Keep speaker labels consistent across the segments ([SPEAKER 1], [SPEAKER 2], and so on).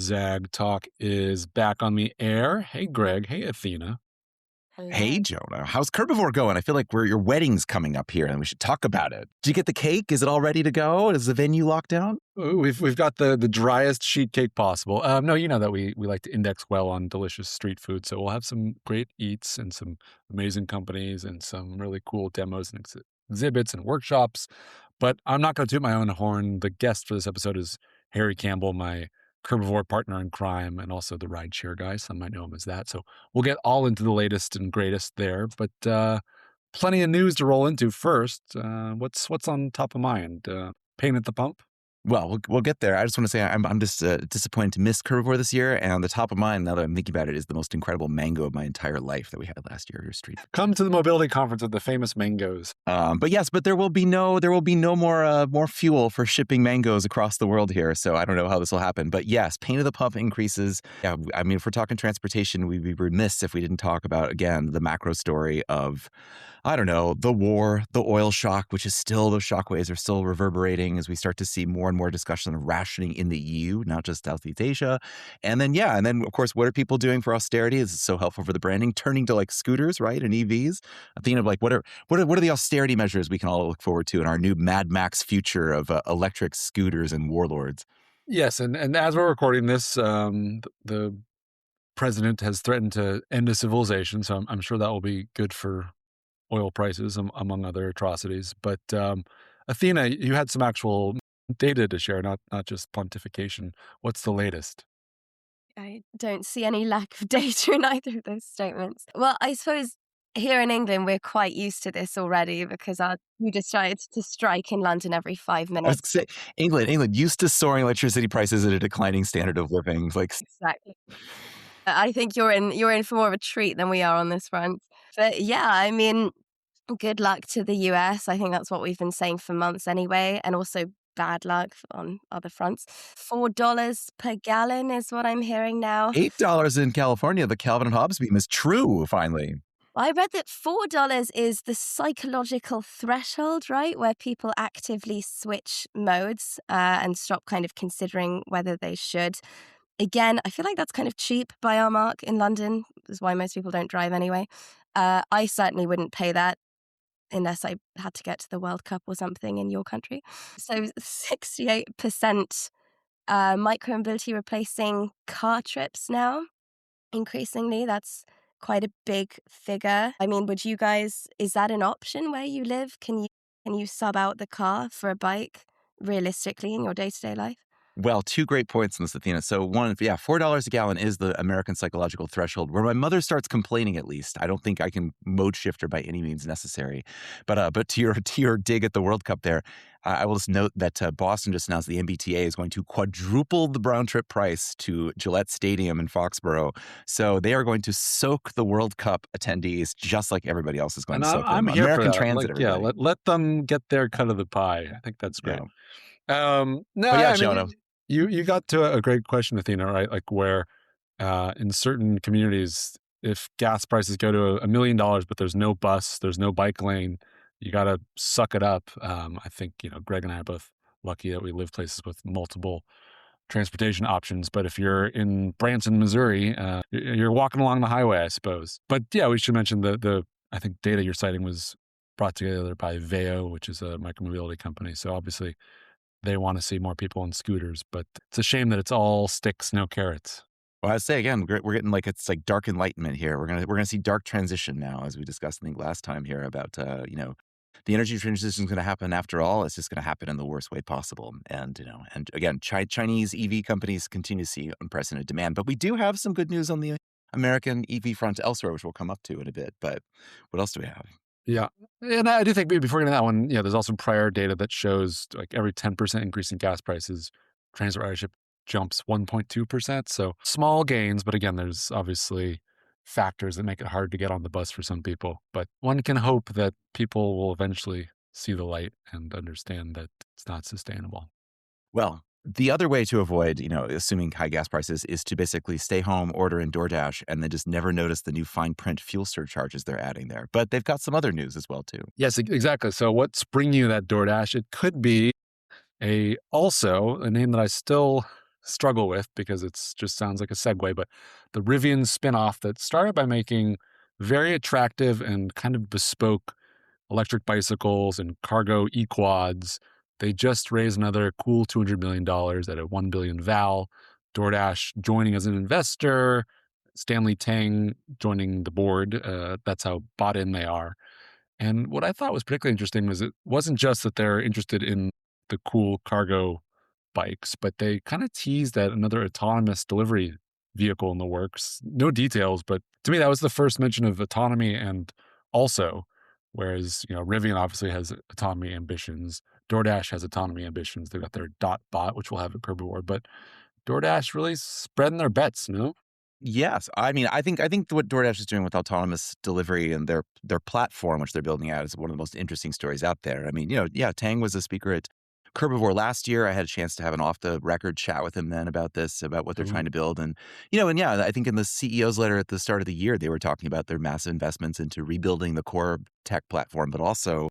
[SPEAKER 1] Zag Talk is back on the air. Hey, Greg. Hey, Athena.
[SPEAKER 2] Hey,
[SPEAKER 3] Hello.
[SPEAKER 2] Jonah. How's Curbivore going? I feel like your wedding's coming up here and we should talk about it. Did you get the cake? Is it all ready to go? Is the venue locked down?
[SPEAKER 1] Ooh, we've got the driest sheet cake possible. No, you know that we like to index well on delicious street food, so we'll have some great eats and some amazing companies and some really cool demos and exhibits and workshops. But I'm not going to toot my own horn. The guest for this episode is Harry Campbell, my Curbivore partner in crime, and also the rideshare guy. Some might know him as that. So we'll get all into the latest and greatest there. But plenty of news to roll into first. What's on top of mind? Pain at the pump?
[SPEAKER 2] Well, we'll get there. I just want to say I'm just disappointed to miss Curbivore this year. And on the top of mind, now that I'm thinking about it, is the most incredible mango of my entire life that we had last year at your street.
[SPEAKER 1] Come to the mobility conference with the famous mangoes.
[SPEAKER 2] But there will be no more fuel for shipping mangoes across the world here. So I don't know how this will happen. But yes, pain of the pump increases. Yeah, I mean, if we're talking transportation, we'd be remiss if we didn't talk about, again, the macro story of, I don't know, the war, the oil shock, which is still, those shockwaves are still reverberating as we start to see more and more discussion of rationing in the EU, not just Southeast Asia. And then, of course, what are people doing for austerity? This is so helpful for the branding, turning to like scooters, right? And EVs. A theme of like, what are the austerity measures we can all look forward to in our new Mad Max future of electric scooters and warlords?
[SPEAKER 1] Yes, and as we're recording this, the president has threatened to end a civilization, so I'm sure that will be good for oil prices, among other atrocities. But Athena, you had some actual data to share, not just pontification. What's the latest?
[SPEAKER 3] I don't see any lack of data in either of those statements. Well, I suppose here in England, we're quite used to this already because we decided to strike in London every 5
[SPEAKER 2] I was
[SPEAKER 3] minutes.
[SPEAKER 2] going to say, England used to soaring electricity prices at a declining standard of living. Like,
[SPEAKER 3] Exactly. I think you're in for more of a treat than we are on this front. But yeah, I mean, good luck to the US. I think that's what we've been saying for months anyway, and also bad luck on other fronts. $4 per gallon is what I'm hearing now.
[SPEAKER 2] $8 in California, the Calvin and Hobbes beam is true, finally.
[SPEAKER 3] I read that $4 is the psychological threshold, right? Where people actively switch modes and stop kind of considering whether they should. Again, I feel like that's kind of cheap by our mark in London, is why most people don't drive anyway. I certainly wouldn't pay that unless I had to get to the World Cup or something in your country. So 68% micromobility replacing car trips now, increasingly. That's quite a big figure. I mean, is that an option where you live? Can you sub out the car for a bike realistically in your day-to-day life?
[SPEAKER 2] Well, two great points on this, Athena. So one, yeah, $4 a gallon is the American psychological threshold where my mother starts complaining, at least. I don't think I can mode shift her by any means necessary. But to your dig at the World Cup there, I will just note that Boston just announced the MBTA is going to quadruple the round trip price to Gillette Stadium in Foxborough. So they are going to soak the World Cup attendees just like everybody else is going
[SPEAKER 1] And
[SPEAKER 2] to soak
[SPEAKER 1] I'm
[SPEAKER 2] them.
[SPEAKER 1] here for
[SPEAKER 2] American
[SPEAKER 1] that.
[SPEAKER 2] Transit,
[SPEAKER 1] Like, yeah,
[SPEAKER 2] everybody.
[SPEAKER 1] let them get their cut of the pie. I think that's great.
[SPEAKER 2] Yeah.
[SPEAKER 1] No,
[SPEAKER 2] But yeah,
[SPEAKER 1] I mean,
[SPEAKER 2] Jonah.
[SPEAKER 1] you got to a great question, Athena, right? Like where in certain communities, if gas prices go to $1 million, but there's no bus, there's no bike lane, you got to suck it up. I think, Greg and I are both lucky that we live places with multiple transportation options. But if you're in Branson, Missouri, you're walking along the highway, I suppose. But yeah, we should mention the I think data you're citing was brought together by Veo, which is a micromobility company. So obviously they want to see more people on scooters, but it's a shame that it's all sticks, no carrots.
[SPEAKER 2] Well, I say again, we're getting like it's like dark enlightenment here. We're gonna see dark transition now, as we discussed, I think, last time here about the energy transition is going to happen after all. It's just going to happen in the worst way possible. And and again, Chinese EV companies continue to see unprecedented demand. But we do have some good news on the American EV front elsewhere, which we'll come up to in a bit. But what else do we have?
[SPEAKER 1] Yeah. And I do think before getting to that one, there's also prior data that shows like every 10% increase in gas prices, transit ridership jumps 1.2%. So small gains, but again, there's obviously factors that make it hard to get on the bus for some people. But one can hope that people will eventually see the light and understand that it's not sustainable.
[SPEAKER 2] Well, the other way to avoid, assuming high gas prices is to basically stay home, order in DoorDash, and then just never notice the new fine print fuel surcharges they're adding there. But they've got some other news as well, too.
[SPEAKER 1] Yes, exactly. So what's bringing you that DoorDash? It could be also a name that I still struggle with because it's just sounds like a segue, but the Rivian spinoff that started by making very attractive and kind of bespoke electric bicycles and cargo e-quads. They just raised another cool $200 million dollars at a $1 billion val. DoorDash joining as an investor, Stanley Tang joining the board. That's how bought in they are. And what I thought was particularly interesting was it wasn't just that they're interested in the cool cargo bikes, but they kind of teased that another autonomous delivery vehicle in the works. No details, but to me, that was the first mention of autonomy and also, whereas, Rivian obviously has autonomy ambitions. DoorDash has autonomy ambitions. They've got their dot bot, which we'll have at Curbivore, but DoorDash really spreading their bets, no?
[SPEAKER 2] Yes, I mean, I think what DoorDash is doing with autonomous delivery and their platform, which they're building out, is one of the most interesting stories out there. I mean, yeah, Tang was a speaker at Curbivore last year. I had a chance to have an off the record chat with him then about this, about what they're trying
[SPEAKER 1] Ooh,
[SPEAKER 2] to build, and yeah, I think in the CEO's letter at the start of the year, they were talking about their massive investments into rebuilding the core tech platform, but also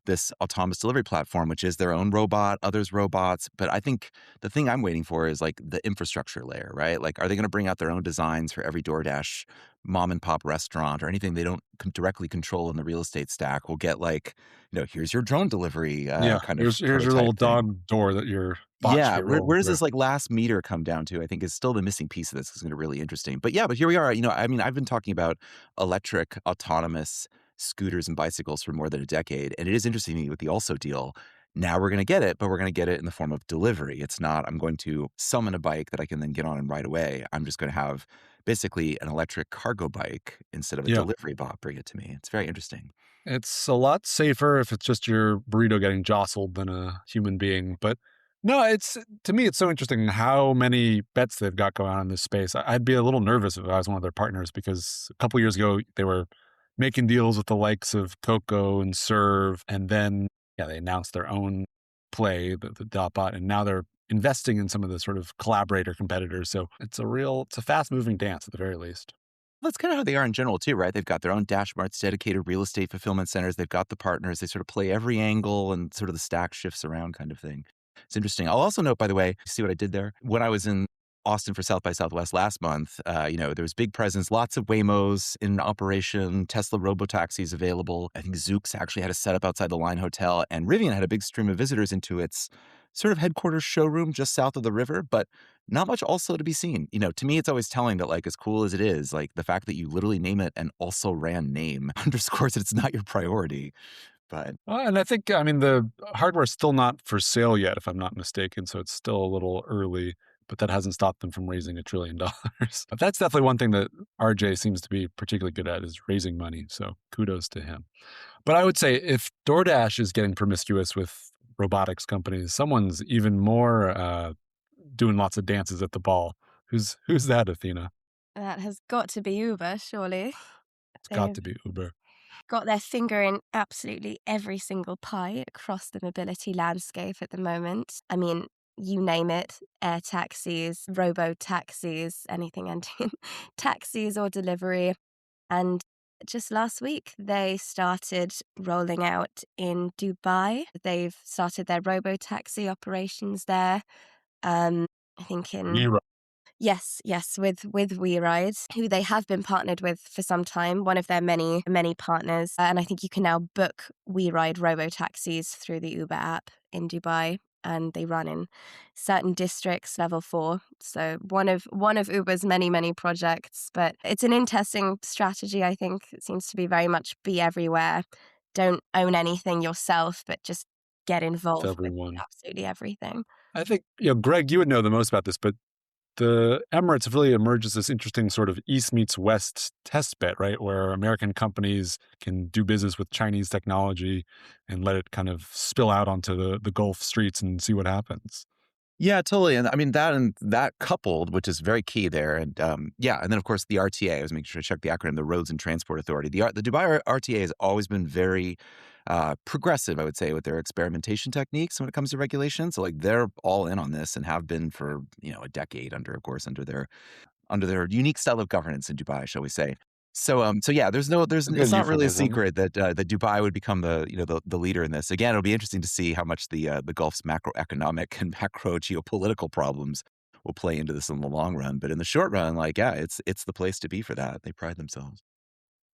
[SPEAKER 2] this autonomous delivery platform, which is their own robot, others' robots. But I think the thing I'm waiting for is like the infrastructure layer, right? Like, are they going to bring out their own designs for every DoorDash mom and pop restaurant or anything they don't directly control in the real estate stack? Will get like, here's your drone delivery
[SPEAKER 1] yeah.
[SPEAKER 2] kind of
[SPEAKER 1] Here's your little
[SPEAKER 2] prototype thing.
[SPEAKER 1] dog door that your bot should
[SPEAKER 2] Yeah,
[SPEAKER 1] be
[SPEAKER 2] where
[SPEAKER 1] rolling
[SPEAKER 2] does
[SPEAKER 1] through.
[SPEAKER 2] this like last meter come down to? I think is still the missing piece of this. Is going to be really interesting. But yeah, but here we are. I mean, I've been talking about electric autonomous scooters and bicycles for more than a decade, and it is interesting to me with the Also deal. Now we're going to get it, but we're going to get it in the form of delivery. It's not I'm going to summon a bike that I can then get on and ride away. I'm just going to have basically an electric cargo bike instead of a
[SPEAKER 1] Yeah.
[SPEAKER 2] delivery bot bring it to me. It's very interesting.
[SPEAKER 1] It's a lot safer if it's just your burrito getting jostled than a human being. But no, it's to me, it's so interesting how many bets they've got going on in this space. I'd be a little nervous if I was one of their partners because a couple years ago they were making deals with the likes of Coco and Serve, and then yeah, they announced their own play, the Dotbot, and now they're investing in some of the sort of collaborator competitors. So it's a fast moving dance at the very least.
[SPEAKER 2] That's kind of how they are in general too, right? They've got their own dash marts, dedicated real estate fulfillment centers. They've got the partners. They sort of play every angle and sort of the stack shifts around kind of thing. It's interesting. I'll also note, by the way, see what I did there? When I was in Austin for South by Southwest last month, there was big presence, lots of Waymos in operation, Tesla robotaxis available. I think Zoox actually had a setup outside the Line Hotel, and Rivian had a big stream of visitors into its sort of headquarters showroom just south of the river, but not much also to be seen. To me, it's always telling that, like, as cool as it is, like the fact that you literally name it an also ran name underscores that it's not your priority. But
[SPEAKER 1] And I think, I mean, the hardware's still not for sale yet, if I'm not mistaken. So it's still a little early, but that hasn't stopped them from raising $1 trillion. But that's definitely one thing that RJ seems to be particularly good at is raising money. So kudos to him. But I would say if DoorDash is getting promiscuous with robotics companies, someone's even more doing lots of dances at the ball. Who's that, Athena?
[SPEAKER 3] That has got to be Uber, surely.
[SPEAKER 1] It's got
[SPEAKER 3] They've
[SPEAKER 1] to be Uber.
[SPEAKER 3] got their finger in absolutely every single pie across the mobility landscape at the moment. I mean, you name it, air taxis, robo taxis, anything ending in taxis or delivery. And just last week, they started rolling out in Dubai. They've started their robo taxi operations there. I think in
[SPEAKER 1] WeRide.
[SPEAKER 3] Yes, with WeRide, who they have been partnered with for some time, one of their many partners. And I think you can now book WeRide robo taxis through the Uber app in Dubai, and they run in certain districts, level 4. So one of Uber's many projects, but it's an interesting strategy. I think it seems to be very much be everywhere. Don't own anything yourself, but just get
[SPEAKER 1] With
[SPEAKER 3] involved with
[SPEAKER 1] everyone.
[SPEAKER 3] absolutely everything.
[SPEAKER 1] I think, Greg, you would know the most about this, but the Emirates have really emerged as this interesting sort of East meets West test bed, right? Where American companies can do business with Chinese technology and let it kind of spill out onto the Gulf streets and see what happens.
[SPEAKER 2] yeah, totally. And that coupled, which is very key there. And yeah, and then of course the RTA. I was making sure to check the acronym, the Roads and Transport Authority. The Dubai RTA has always been very progressive, I would say, with their experimentation techniques when it comes to regulation. So like they're all in on this and have been for a decade under their unique style of governance in Dubai, shall we say. So yeah,
[SPEAKER 1] It's a good
[SPEAKER 2] it's not really a
[SPEAKER 1] euphemism.
[SPEAKER 2] secret that that Dubai would become the leader in this. Again, it'll be interesting to see how much the Gulf's macroeconomic and macro geopolitical problems will play into this in the long run. But in the short run, like, yeah, it's the place to be for that. They pride themselves.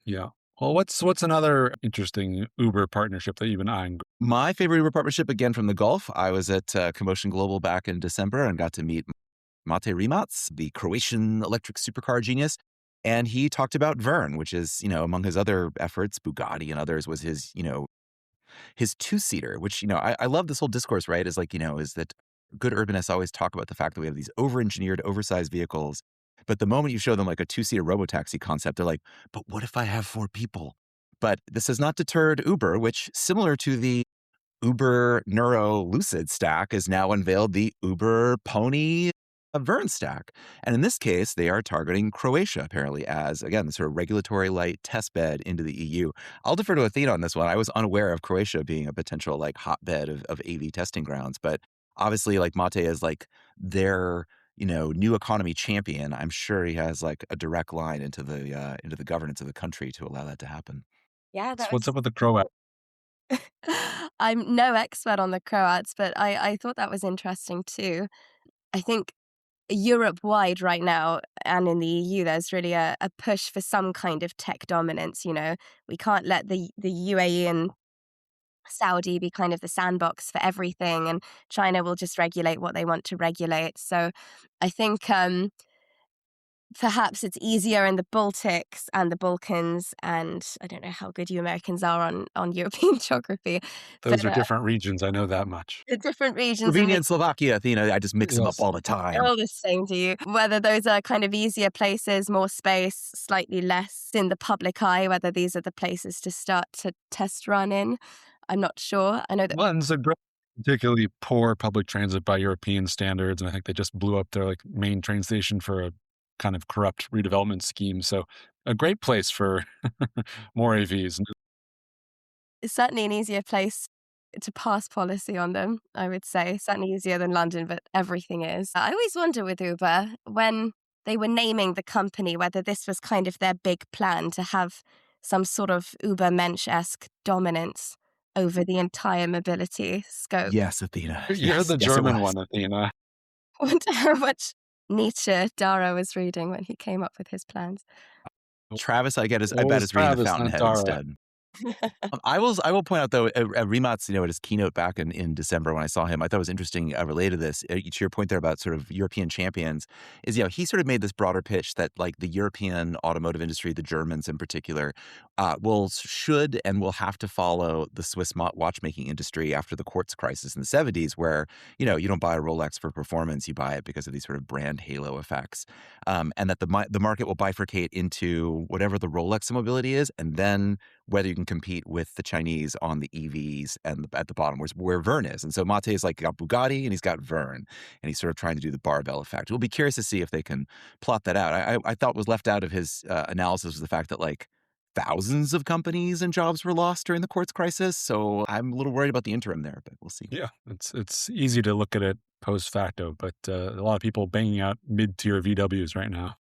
[SPEAKER 1] Yeah. Well, what's another interesting Uber partnership that you've been eyeing?
[SPEAKER 2] My favorite Uber partnership, again, from the Gulf. I was at Commotion Global back in December and got to meet Mate Rimac, the Croatian electric supercar genius. And he talked about Vern, which is, among his other efforts, Bugatti and others, was his two-seater, which, I love this whole discourse, right? Is like, is that good urbanists always talk about the fact that we have these over-engineered, oversized vehicles. But the moment you show them like a two-seater robotaxi concept, they're like, but what if I have 4 people? But this has not deterred Uber, which, similar to the Uber Neuro Lucid stack, is now unveiled the Uber Pony Vern stack. And in this case, they are targeting Croatia, apparently, as, again, the sort of regulatory light test bed into the EU. I'll defer to Athena on this one. I was unaware of Croatia being a potential like hotbed of AV testing grounds, but obviously, like, Mate is like their new economy champion. I'm sure he has like a direct line into the governance of the country to allow that to happen.
[SPEAKER 3] Yeah,
[SPEAKER 1] So
[SPEAKER 3] that
[SPEAKER 1] what's
[SPEAKER 3] was.
[SPEAKER 1] up with the Croat?
[SPEAKER 3] I'm no expert on the Croats, but I thought that was interesting too. I think Europe-wide right now and in the EU, there's really a push for some kind of tech dominance. We can't let the UAE and Saudi be kind of the sandbox for everything, and China will just regulate what they want to regulate. So I think perhaps it's easier in the Baltics and the Balkans, and I don't know how good you Americans are on European geography,
[SPEAKER 1] Those
[SPEAKER 3] but
[SPEAKER 1] are different regions. I know that much.
[SPEAKER 3] the different regions
[SPEAKER 2] Slovenia and Slovakia, Athena, I just mix them up
[SPEAKER 1] Yes.
[SPEAKER 2] all the
[SPEAKER 3] they're
[SPEAKER 2] time.
[SPEAKER 3] all the same to you. Whether those are kind of easier places, more space, slightly less in the public eye, whether these are the places to start to test run in, I'm not sure. I know that.
[SPEAKER 1] One's a great, particularly poor public transit by European standards, and I think they just blew up their like main train station for a kind of corrupt redevelopment scheme. So a great place for more AVs.
[SPEAKER 3] It's certainly an easier place to pass policy on them, I would say. Certainly easier than London, but everything is. I always wonder with Uber, when they were naming the company, whether this was kind of their big plan to have some sort of Uber Mensch-esque dominance over the entire mobility scope.
[SPEAKER 2] Yes, Athena.
[SPEAKER 1] You're
[SPEAKER 2] Yes,
[SPEAKER 1] the
[SPEAKER 2] yes, it
[SPEAKER 1] German
[SPEAKER 2] was.
[SPEAKER 1] one, Athena.
[SPEAKER 3] I wonder how much Nietzsche Dara was reading when he came up with his plans.
[SPEAKER 2] Travis, I
[SPEAKER 1] What
[SPEAKER 2] bet
[SPEAKER 1] was
[SPEAKER 2] is reading The
[SPEAKER 1] Travis, not
[SPEAKER 2] Fountainhead
[SPEAKER 1] Dara?
[SPEAKER 2] instead. I will point out though, Rimat's, at his keynote back in December when I saw him, I thought it was interesting, related to this, to your point there about sort of European champions, is, he sort of made this broader pitch that like the European automotive industry, the Germans in particular, should and will have to follow the Swiss watchmaking industry after the quartz crisis in the 70s, where, you don't buy a Rolex for performance, you buy it because of these sort of brand halo effects. And that the market will bifurcate into whatever the Rolex of mobility is, and then whether you can compete with the Chinese on the EVs and at the bottom where Vern is. And so Mate is like got Bugatti and he's got Vern, and he's sort of trying to do the barbell effect. We'll be curious to see if they can plot that out. I thought was left out of his analysis was the fact that like thousands of companies and jobs were lost during the quartz crisis. So I'm a little worried about the interim there, but we'll see.
[SPEAKER 1] Yeah, it's easy to look at it post facto, but a lot of people banging out mid-tier VWs right now.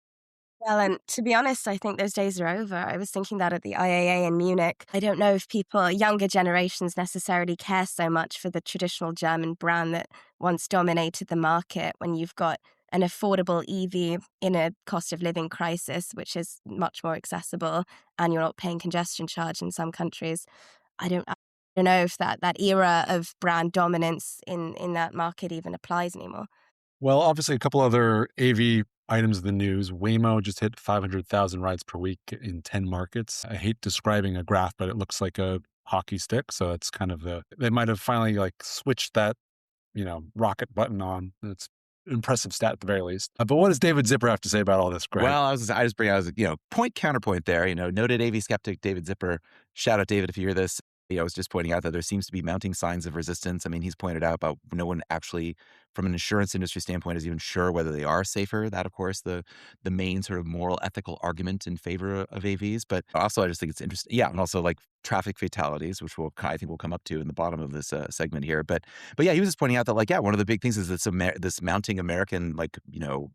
[SPEAKER 3] Well, and to be honest, I think those days are over. I was thinking that at the IAA in Munich. I don't know if younger generations necessarily care so much for the traditional German brand that once dominated the market, when you've got an affordable EV in a cost of living crisis, which is much more accessible, and you're not paying congestion charge in some countries. I don't know if that era of brand dominance in that market even applies anymore.
[SPEAKER 1] Well, obviously, a couple other AV items in the news. Waymo just hit 500,000 rides per week in 10 markets. I hate describing a graph, but it looks like a hockey stick. So it's kind of they might have finally like switched that, rocket button on. It's an impressive stat at the very least. But what does David Zipper have to say about all this, Greg?
[SPEAKER 2] Well, I just bring out, point counterpoint there, noted AV skeptic David Zipper. Shout out, David, if you hear this. I was just pointing out that there seems to be mounting signs of resistance. I mean, he's pointed out about no one actually, from an insurance industry standpoint, is even sure whether they are safer. That, of course, the main sort of moral, ethical argument in favor of AVs. But also, I just think it's interesting. Yeah, and also like traffic fatalities, which I think we'll come up to in the bottom of this segment here. But yeah, he was just pointing out that like, yeah, one of the big things is this mounting American like,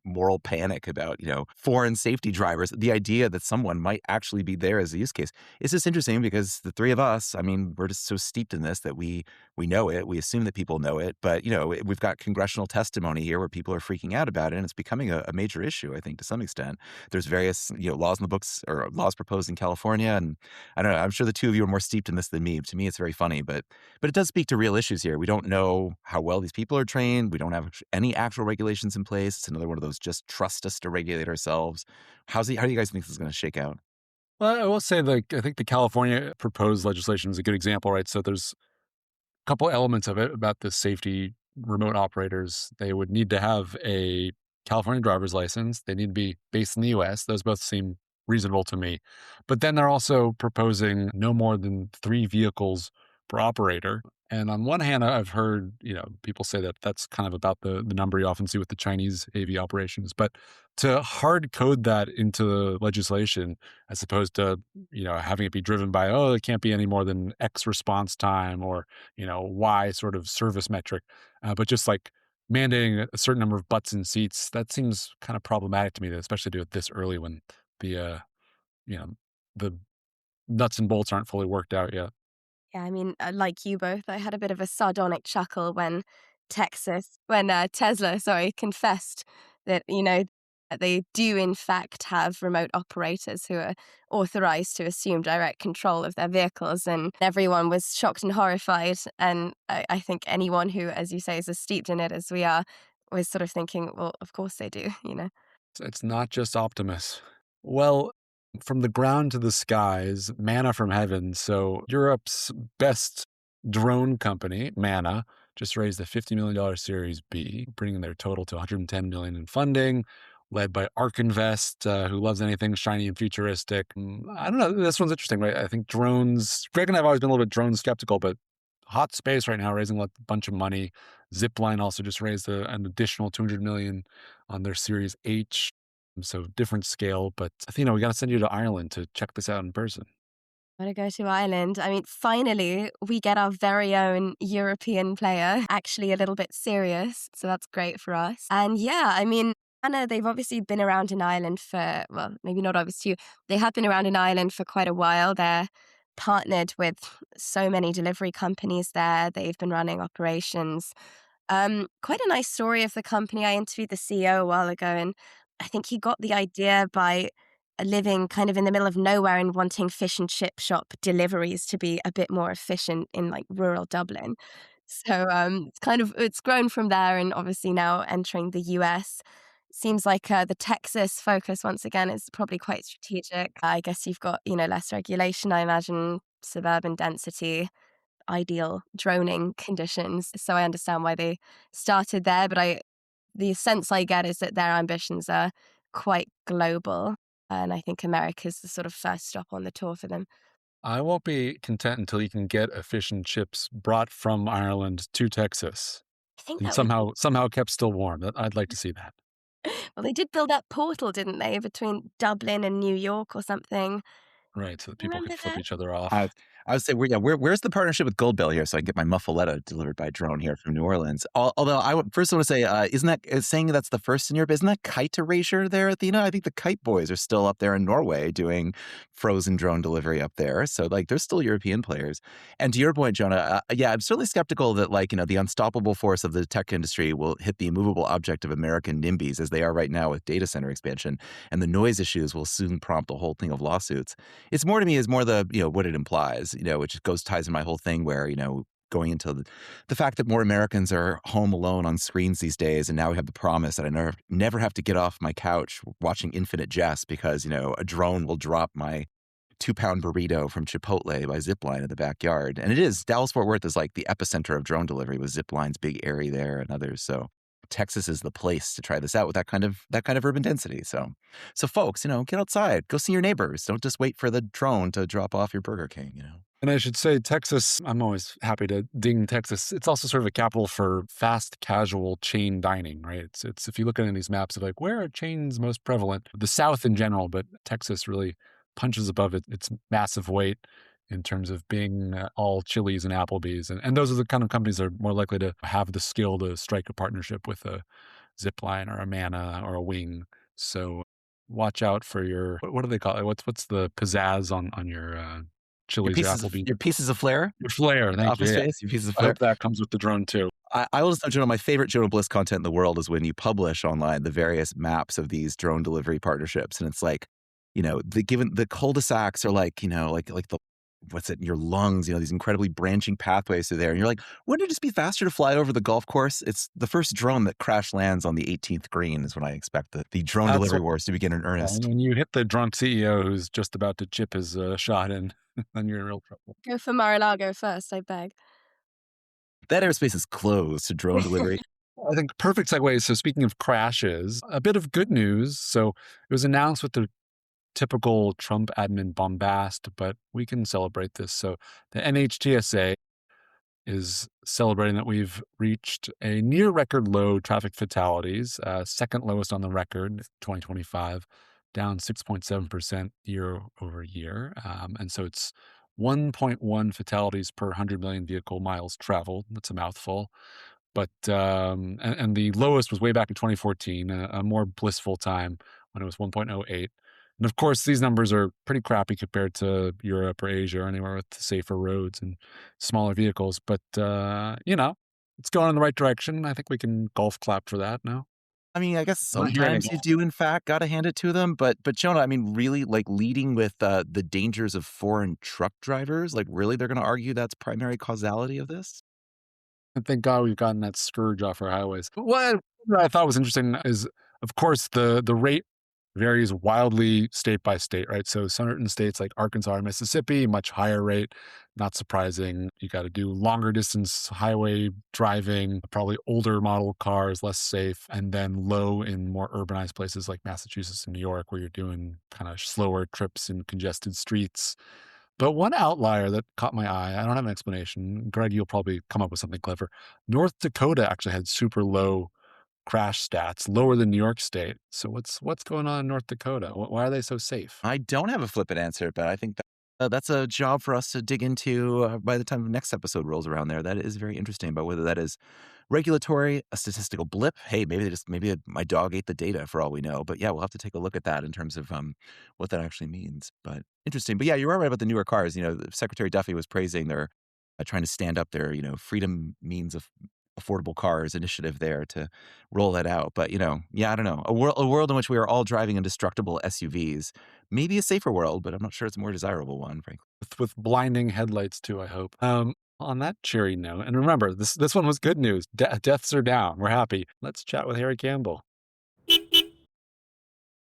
[SPEAKER 2] moral panic about, foreign safety drivers. The idea that someone might actually be there as a use case. It's just interesting because the three of us, I mean, we're just so steeped in this that we know it. We assume that people know it. But, we've got congressional national testimony here where people are freaking out about it, and it's becoming a major issue, I think, to some extent. There's various, laws in the books or laws proposed in California, and I don't know. I'm sure the two of you are more steeped in this than me. To me, it's very funny, but it does speak to real issues here. We don't know how well these people are trained. We don't have any actual regulations in place. It's another one of those just trust us to regulate ourselves. How do you guys think this is going to shake out?
[SPEAKER 1] Well, I will say, like, I think the California proposed legislation is a good example, right? So there's a couple elements of it about the safety remote operators. They would need to have a California driver's license. They need to be based in the US. Those both seem reasonable to me. But then they're also proposing no more than 3 vehicles per operator. And on one hand, I've heard, people say that that's kind of about the number you often see with the Chinese AV operations. But to hard code that into the legislation, as opposed to, having it be driven by, oh, it can't be any more than X response time or, Y sort of service metric, but just like mandating a certain number of butts and seats, that seems kind of problematic to me, especially to do it this early when the, you know, the nuts and bolts aren't fully worked out yet.
[SPEAKER 3] Yeah, I mean, like you both, I had a bit of a sardonic chuckle when Tesla, sorry, confessed that, that they do in fact have remote operators who are authorized to assume direct control of their vehicles. And everyone was shocked and horrified. And I think anyone who, as you say, is as steeped in it as we are, was sort of thinking, well, of course they do,
[SPEAKER 1] It's not just Optimus. Well, from the ground to the skies, manna from heaven. So Europe's best drone company, Manna, just raised a $50 million Series B, bringing their total to 110 million in funding, led by Ark Invest, who loves anything shiny and futuristic. I don't know. This one's interesting, right? I think drones. Greg and I have always been a little bit drone skeptical, but hot space right now, raising a bunch of money. Zipline also just raised an additional 200 million on their Series H. So different scale, but Athena, we got to send you to Ireland to check this out in person.
[SPEAKER 3] Want to go to Ireland. I mean, finally, we get our very own European player, actually a little bit serious. So that's great for us. And yeah, I mean, Anna, they've obviously been around in Ireland for, well, maybe not obviously. They have been around in Ireland for quite a while. They're partnered with so many delivery companies there. They've been running operations. Quite a nice story of the company. I interviewed the CEO a while ago, and I think he got the idea by living kind of in the middle of nowhere and wanting fish and chip shop deliveries to be a bit more efficient in like rural Dublin. So it's grown from there, and obviously now entering the US. Seems like the Texas focus once again is probably quite strategic. I guess you've got less regulation. I imagine suburban density, ideal droning conditions. So I understand why they started there, but the sense I get is that their ambitions are quite global. And I think America's the sort of first stop on the tour for them.
[SPEAKER 1] I won't be content until you can get a fish and chips brought from Ireland to Texas
[SPEAKER 3] I think
[SPEAKER 1] and
[SPEAKER 3] that would,
[SPEAKER 1] somehow kept still warm. I'd like to see that.
[SPEAKER 3] well, they did build that portal, didn't they, between Dublin and New York or something.
[SPEAKER 1] Right, so that people
[SPEAKER 3] Remember
[SPEAKER 1] could flip
[SPEAKER 3] that?
[SPEAKER 1] each other
[SPEAKER 2] I
[SPEAKER 1] off.
[SPEAKER 2] I would say, where's the partnership with Goldbell here so I can get my muffaletta delivered by drone here from New Orleans? Although I would first want to say, isn't that saying that's the first in Europe? Isn't that kite erasure there, Athena? I think the Kite Boys are still up there in Norway doing frozen drone delivery up there. So like, there's still European players. And to your point, Jonah, yeah, I'm certainly skeptical that the unstoppable force of the tech industry will hit the immovable object of American NIMBYs as they are right now with data center expansion, and the noise issues will soon prompt a whole thing of lawsuits. It's more to me is more the what it implies, which ties in my whole thing where going into the fact that more Americans are home alone on screens these days, and now we have the promise that I never have to get off my couch watching Infinite Jest because a drone will drop my 2-pound burrito from Chipotle by Zipline in the backyard. And it is Dallas-Fort Worth is like the epicenter of drone delivery with Zipline's Big Airy there and others. So Texas is the place to try this out with that kind of urban density. So folks, get outside, go see your neighbors. Don't just wait for the drone to drop off your Burger King.
[SPEAKER 1] And I should say, Texas, I'm always happy to ding Texas. It's also sort of a capital for fast casual chain dining, right? It's if you look at any of these maps of like, where are chains most prevalent? The South in general, but Texas really punches above its massive weight in terms of being all Chili's and Applebee's. And those are the kind of companies that are more likely to have the skill to strike a partnership with a Zipline or a Manna or a Wing. So watch out for your, what do they call it? What's the pizzazz on your Chili's, your Applebee's.
[SPEAKER 2] Your pieces of flair,
[SPEAKER 1] Your Flare, thank you.
[SPEAKER 2] Office
[SPEAKER 1] Yeah.
[SPEAKER 2] Space, your pieces of
[SPEAKER 1] I
[SPEAKER 2] flair.
[SPEAKER 1] hope that comes with the drone too.
[SPEAKER 2] I will just know, Jonah, my favorite Jonah Bliss content in the world is when you publish online the various maps of these drone delivery partnerships. And it's like, given the cul-de-sacs are like, like the, what's it, your lungs, these incredibly branching pathways through there. And you're like, wouldn't it just be faster to fly over the golf course? It's the first drone that crash lands on the 18th green is when I expect the drone
[SPEAKER 1] That's
[SPEAKER 2] delivery
[SPEAKER 1] what,
[SPEAKER 2] wars to begin in earnest.
[SPEAKER 1] when you hit the drunk CEO who's just about to chip his shot in, then you're in real trouble.
[SPEAKER 3] Go for Mar-a-Lago first, I beg.
[SPEAKER 2] That airspace is closed to drone delivery.
[SPEAKER 1] I think perfect segue. So speaking of crashes, a bit of good news. So it was announced with the typical Trump admin bombast, but we can celebrate this. So the NHTSA is celebrating that we've reached a near record low traffic fatalities, second lowest on the record, 2025, down 6.7% year over year. And so it's 1.1 fatalities per 100 million vehicle miles traveled. That's a mouthful. But and the lowest was way back in 2014, a more blissful time when it was 1.08. And of course, these numbers are pretty crappy compared to Europe or Asia or anywhere with safer roads and smaller vehicles. But it's going in the right direction. I think we can golf clap for that now.
[SPEAKER 2] I mean, I guess
[SPEAKER 1] I'm not hearing
[SPEAKER 2] sometimes
[SPEAKER 1] it.
[SPEAKER 2] you do, in fact, got to hand it to them. But Jonah, I mean, really, like leading with the dangers of foreign truck drivers, like really, they're going to argue that's primary causality of this?
[SPEAKER 1] And thank God we've gotten that scourge off our highways. But what I thought was interesting is, of course, the rate varies wildly state by state, right? So certain states like Arkansas or Mississippi, much higher rate. Not surprising. You got to do longer distance highway driving, probably older model cars, less safe, and then low in more urbanized places like Massachusetts and New York, where you're doing kind of slower trips in congested streets. But one outlier that caught my eye, I don't have an explanation. Greg, you'll probably come up with something clever. North Dakota actually had super low crash stats, lower than New York State. So what's going on in North Dakota? Why are they so safe?
[SPEAKER 2] I don't have a flippant answer, but I think that's a job for us to dig into by the time the next episode rolls around there. That is very interesting about whether that is regulatory, a statistical blip. Hey, maybe my dog ate the data for all we know. But yeah, we'll have to take a look at that in terms of what that actually means. But interesting. But yeah, you're right about the newer cars. Secretary Duffy was praising their trying to stand up their freedom means of affordable cars initiative there to roll that out. But yeah, I don't know. A world in which we are all driving indestructible SUVs, maybe a safer world, but I'm not sure it's a more desirable one, frankly.
[SPEAKER 1] With blinding headlights too, I hope. On that cheery note, and remember, this one was good news. Deaths are down. We're happy. Let's chat with Harry Campbell.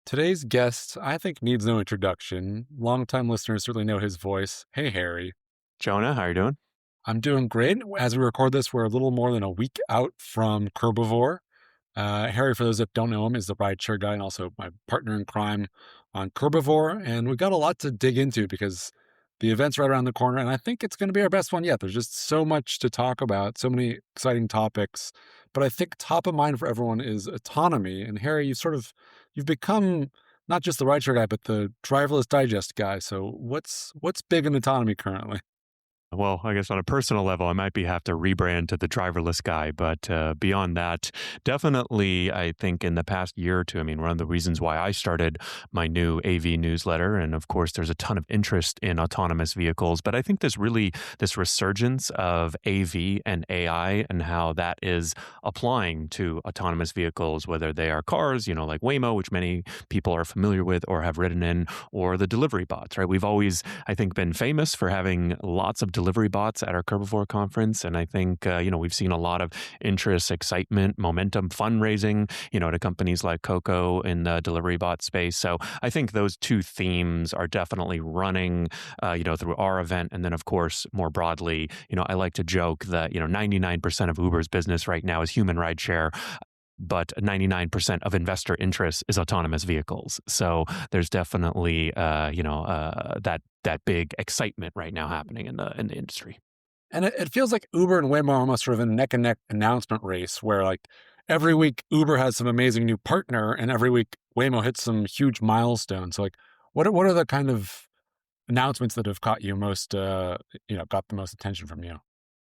[SPEAKER 1] Today's guest, I think, needs no introduction. Longtime listeners certainly know his voice. Hey, Harry.
[SPEAKER 4] Jonah, how are you doing?
[SPEAKER 1] I'm doing great. As we record this, we're a little more than a week out from Curbivore. Harry, for those that don't know him, is the rideshare guy and also my partner in crime on Curbivore. And we've got a lot to dig into because the event's right around the corner. And I think it's going to be our best one yet. There's just so much to talk about, so many exciting topics. But I think top of mind for everyone is autonomy. And Harry, you've become not just the rideshare guy, but the Driverless Digest guy. So what's big in autonomy currently?
[SPEAKER 4] Well, I guess on a personal level, I might have to rebrand to the driverless guy. But beyond that, definitely, I think in the past year or two, I mean, one of the reasons why I started my new AV newsletter, and of course, there's a ton of interest in autonomous vehicles, but I think there's really this resurgence of AV and AI and how that is applying to autonomous vehicles, whether they are cars, like Waymo, which many people are familiar with or have ridden in, or the delivery bots, right? We've always, I think, been famous for having lots of delivery bots at our Curbivore conference. And I think, we've seen a lot of interest, excitement, momentum, fundraising, to companies like Coco in the delivery bot space. So I think those two themes are definitely running, through our event. And then, of course, more broadly, I like to joke that, 99% of Uber's business right now is human rideshare. But 99% of investor interest is autonomous vehicles. So there's definitely, that big excitement right now happening in the industry.
[SPEAKER 1] And it feels like Uber and Waymo are almost sort of in a neck and neck announcement race where like every week Uber has some amazing new partner and every week Waymo hits some huge milestones. So like what are the kind of announcements that have caught you most, got the most attention from you?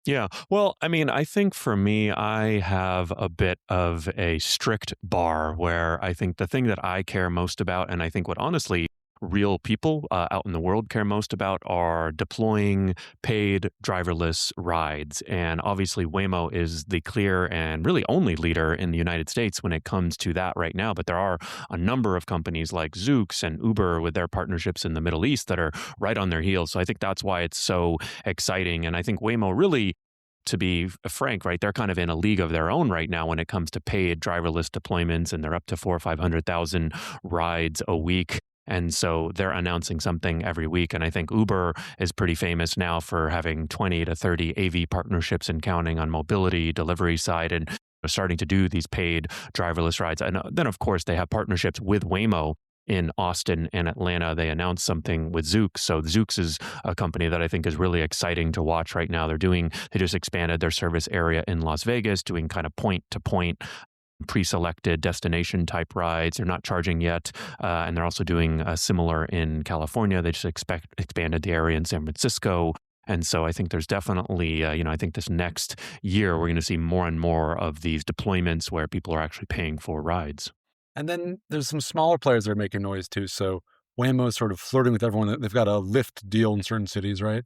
[SPEAKER 4] Yeah. Well, I mean, I think for me, I have a bit of a strict bar where I think the thing that I care most about, and I think what honestly real people out in the world care most about are deploying paid driverless rides. And obviously, Waymo is the clear and really only leader in the United States when it comes to that right now. But there are a number of companies like Zoox and Uber with their partnerships in the Middle East that are right on their heels. So I think that's why it's so exciting. And I think Waymo really, to be frank, right, they're kind of in a league of their own right now when it comes to paid driverless deployments, and they're up to 400,000 or 500,000 rides a week. And so they're announcing something every week. And I think Uber is pretty famous now for having 20 to 30 AV partnerships and counting on mobility, delivery side, and starting to do these paid driverless rides. And then, of course, they have partnerships with Waymo in Austin and Atlanta. They announced something with Zoox. So Zoox is a company that I think is really exciting to watch right now. They just expanded their service area in Las Vegas, doing kind of point to point pre-selected destination type rides. They're not charging yet. And they're also doing similar in California. They just expanded the area in San Francisco. And so I think there's definitely, I think this next year, we're going to see more and more of these deployments where people are actually paying for rides.
[SPEAKER 1] And then there's some smaller players that are making noise too. So Waymo is sort of flirting with everyone. They've got a Lyft deal in certain cities, right?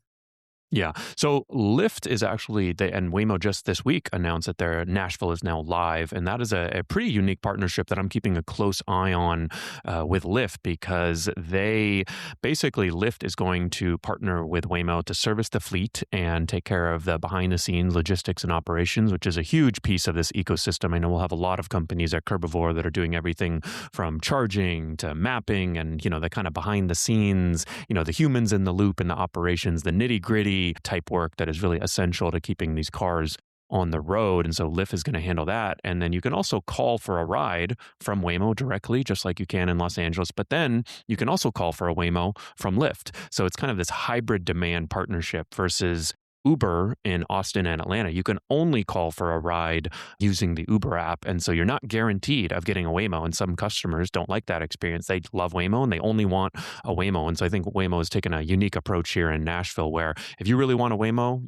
[SPEAKER 4] Yeah. So Lyft is actually, and Waymo just this week announced that their Nashville is now live. And that is a pretty unique partnership that I'm keeping a close eye on with Lyft, because Lyft is going to partner with Waymo to service the fleet and take care of the behind the scenes logistics and operations, which is a huge piece of this ecosystem. I know we'll have a lot of companies at Curbivore that are doing everything from charging to mapping and, the kind of behind the scenes, the humans in the loop and the operations, the nitty gritty type work that is really essential to keeping these cars on the road. And so Lyft is going to handle that. And then you can also call for a ride from Waymo directly, just like you can in Los Angeles. But then you can also call for a Waymo from Lyft. So it's kind of this hybrid demand partnership versus Uber in Austin and Atlanta. You can only call for a ride using the Uber app. And so you're not guaranteed of getting a Waymo. And some customers don't like that experience. They love Waymo and they only want a Waymo. And so I think Waymo has taken a unique approach here in Nashville, where if you really want a Waymo,